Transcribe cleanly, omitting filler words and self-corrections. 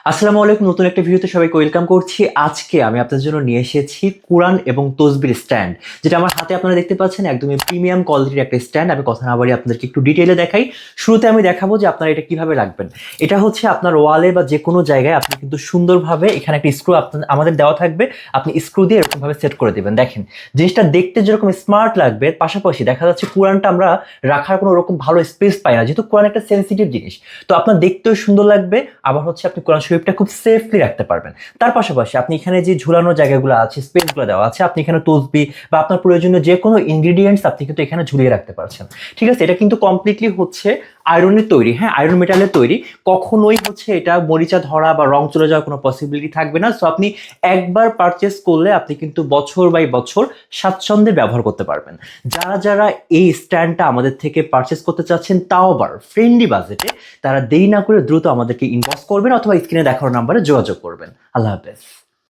আসসালামু আলাইকুম, নতুন একটা ভিডিওতে সবাইকে ওয়েলকাম করছি। আজকে আমি আপনাদের জন্য নিয়ে এসেছি কোরআন এবং তসবির স্ট্যান্ড, যেটা আমার হাতে আপনারা দেখতে পাচ্ছেন। একদমই প্রিমিয়াম কোয়ালিটির একটা স্ট্যান্ড। আমি কথা না বাড়িয়ে আপনাদেরকে একটু ডিটেইলে দেখাই। শুরুতে আমি দেখাবো যে আপনারা এটা কিভাবে রাখবেন। এটা হচ্ছে আপনার ওয়ালে বা যে কোনো জায়গায় আপনি কিন্তু সুন্দরভাবে, এখানে একটা স্ক্রু আমাদের দেওয়া থাকবে, আপনি স্ক্রু দিয়ে এরকমভাবে সেট করে দেবেন। দেখেন জিনিসটা দেখতে যেরকম স্মার্ট লাগবে, পাশাপাশি দেখা যাচ্ছে কোরআনটা আমরা রাখার কোনো রকম ভালো স্পেস পাই না, যেহেতু কোরআন একটা সেন্সিটিভ জিনিস। তো আপনার দেখতেও সুন্দর লাগবে, আবার হচ্ছে আপনি কোরআন শরীফটা খুব সেফলি রাখতে পারবেন। তার পাশাপাশি আপনি এখানে যে ঝুলানো জায়গাগুলো আছে, স্পেসগুলো দেওয়া আছে, আপনি এখানে তসবি বা আপনার প্রয়োজনীয় যে কোনো ইনগ্রিডিয়েন্টস আপনি কিন্তু এখানে ঝুলিয়ে রাখতে পারছেন। ঠিক আছে, এটা কিন্তু কমপ্লিটলি হচ্ছে আয়রনের তৈরি, হ্যাঁ আয়রন মেটালের তৈরি। কখনোই হচ্ছে এটা মরিচা ধরা বা রং চলে যাওয়ার কোনো পসিবিলিটি থাকবে না। সো আপনি একবার পারচেস করলে আপনি কিন্তু বছর বাই বছর স্বাচ্ছন্দ্যে ব্যবহার করতে পারবেন। যারা যারা এই স্ট্যান্ডটা আমাদের থেকে পারচেস করতে চাচ্ছেন, তাও আবার ফ্রেন্ডলি বাজেটে, তারা দেরি না করে দ্রুত আমাদেরকে ইনবক্স করবেন অথবা স্ক্রিনে দেখানো নাম্বারে যোগাযোগ করবেন। আল্লাহ হাফেজ।